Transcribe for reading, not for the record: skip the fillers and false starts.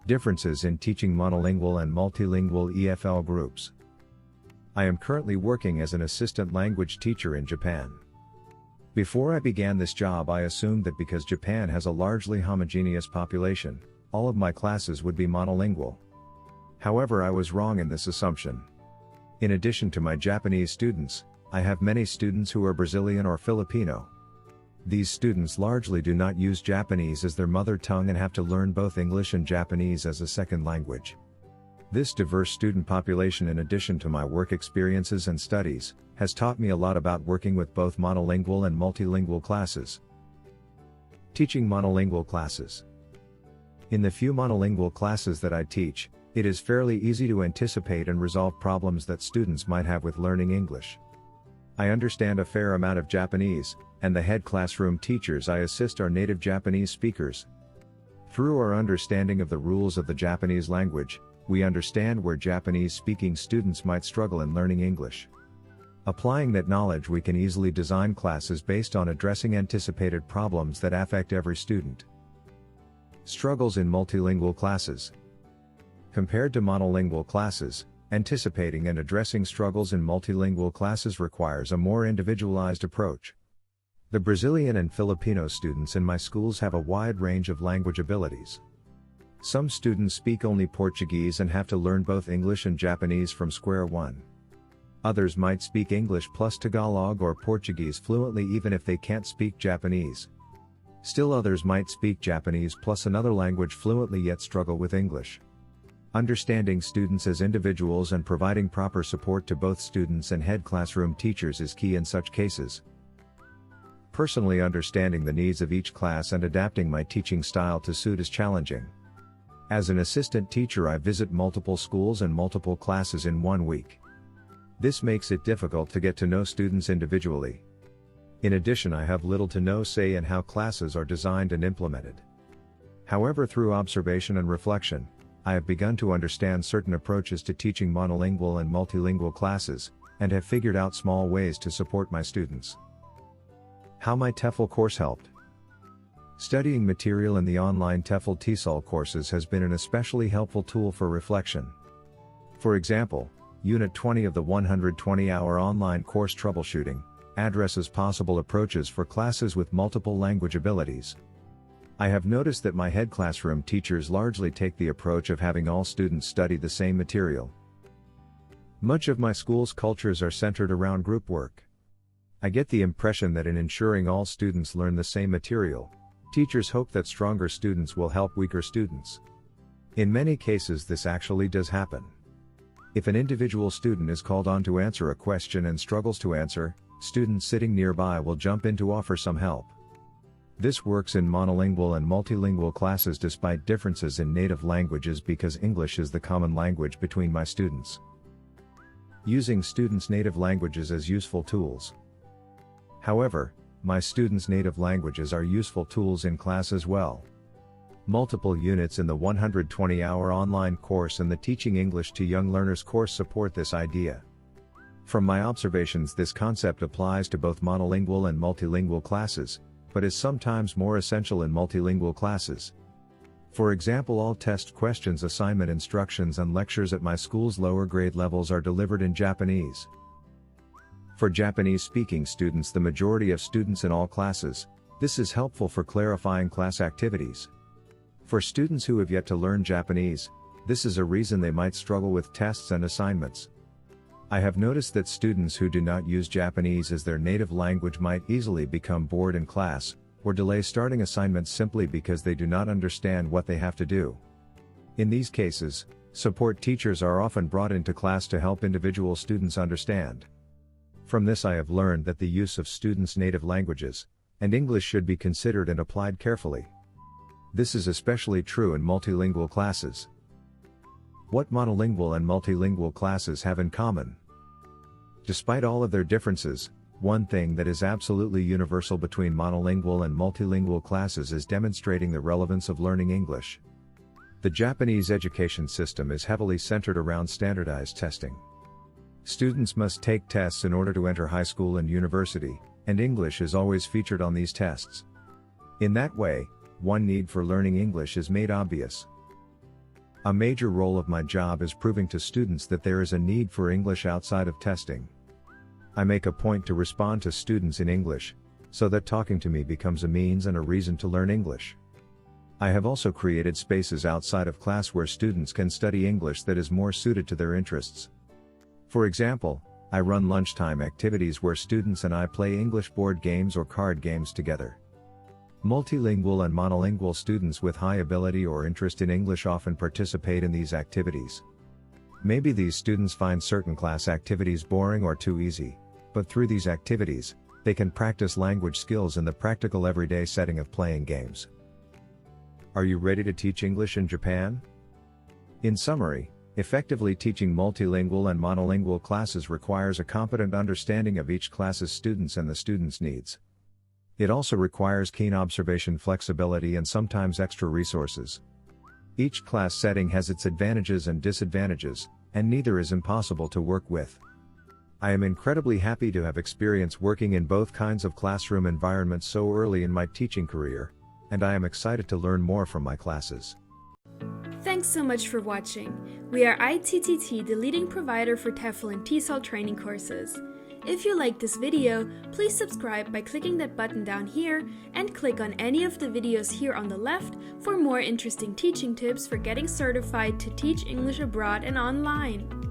Differences in teaching monolingual and multilingual EFL groups. I am currently working as an assistant language teacher in Japan. Before I began this job, I assumed that because Japan has a largely homogeneous population, all of my classes would be monolingual. However, I was wrong in this assumption. In addition to my Japanese students, I have many students who are Brazilian or Filipino. These students largely do not use Japanese as their mother tongue and have to learn both English and Japanese as a second language. This diverse student population, in addition to my work experiences and studies, has taught me a lot about working with both monolingual and multilingual classes. Teaching monolingual classes. In the few monolingual classes that I teach, it is fairly easy to anticipate and resolve problems that students might have with learning English. I understand a fair amount of Japanese, and the head classroom teachers I assist are native Japanese speakers. Through our understanding of the rules of the Japanese language, we understand where Japanese-speaking students might struggle in learning English. Applying that knowledge, we can easily design classes based on addressing anticipated problems that affect every student. Struggles in multilingual classes. Compared to monolingual classes, anticipating and addressing struggles in multilingual classes requires a more individualized approach. The Brazilian and Filipino students in my schools have a wide range of language abilities. Some students speak only Portuguese and have to learn both English and Japanese from square one. Others might speak English plus Tagalog or Portuguese fluently even if they can't speak Japanese. Still others might speak Japanese plus another language fluently yet struggle with English. Understanding students as individuals and providing proper support to both students and head classroom teachers is key in such cases. Personally, understanding the needs of each class and adapting my teaching style to suit is challenging. As an assistant teacher, I visit multiple schools and multiple classes in 1 week. This makes it difficult to get to know students individually. In addition, I have little to no say in how classes are designed and implemented. However, through observation and reflection, I have begun to understand certain approaches to teaching monolingual and multilingual classes, and have figured out small ways to support my students. How my TEFL course helped. Studying material in the online TEFL TESOL courses has been an especially helpful tool for reflection. For example, Unit 20 of the 120-hour online course Troubleshooting addresses possible approaches for classes with multiple language abilities. I have noticed that my head classroom teachers largely take the approach of having all students study the same material. Much of my school's cultures are centered around group work. I get the impression that in ensuring all students learn the same material, teachers hope that stronger students will help weaker students. In many cases, this actually does happen. If an individual student is called on to answer a question and struggles to answer, students sitting nearby will jump in to offer some help. This works in monolingual and multilingual classes despite differences in native languages because English is the common language between my students. Using students' native languages as useful tools. However, my students' native languages are useful tools in class as well. Multiple units in the 120-hour online course and the Teaching English to Young Learners course support this idea. From my observations, this concept applies to both monolingual and multilingual classes, but is sometimes more essential in multilingual classes. For example, all test questions, assignment instructions, and lectures at my school's lower grade levels are delivered in Japanese. For Japanese-speaking students, the majority of students in all classes, this is helpful for clarifying class activities. For students who have yet to learn Japanese, this is a reason they might struggle with tests and assignments. I have noticed that students who do not use Japanese as their native language might easily become bored in class, or delay starting assignments simply because they do not understand what they have to do. In these cases, support teachers are often brought into class to help individual students understand. From this, I have learned that the use of students' native languages, and English, should be considered and applied carefully. This is especially true in multilingual classes. What monolingual and multilingual classes have in common? Despite all of their differences, one thing that is absolutely universal between monolingual and multilingual classes is demonstrating the relevance of learning English. The Japanese education system is heavily centered around standardized testing. Students must take tests in order to enter high school and university, and English is always featured on these tests. In that way, one need for learning English is made obvious. A major role of my job is proving to students that there is a need for English outside of testing. I make a point to respond to students in English, so that talking to me becomes a means and a reason to learn English. I have also created spaces outside of class where students can study English that is more suited to their interests. For example, I run lunchtime activities where students and I play English board games or card games together. Multilingual and monolingual students with high ability or interest in English often participate in these activities. Maybe these students find certain class activities boring or too easy, but through these activities, they can practice language skills in the practical everyday setting of playing games. Are you ready to teach English in Japan? In summary, effectively teaching multilingual and monolingual classes requires a competent understanding of each class's students and the students' needs. It also requires keen observation, flexibility, and sometimes extra resources. Each class setting has its advantages and disadvantages, and neither is impossible to work with. I am incredibly happy to have experience working in both kinds of classroom environments so early in my teaching career, and I am excited to learn more from my classes. Thanks so much for watching. We are ITTT, the leading provider for TEFL and TESOL training courses. If you like this video, please subscribe by clicking that button down here and click on any of the videos here on the left for more interesting teaching tips for getting certified to teach English abroad and online.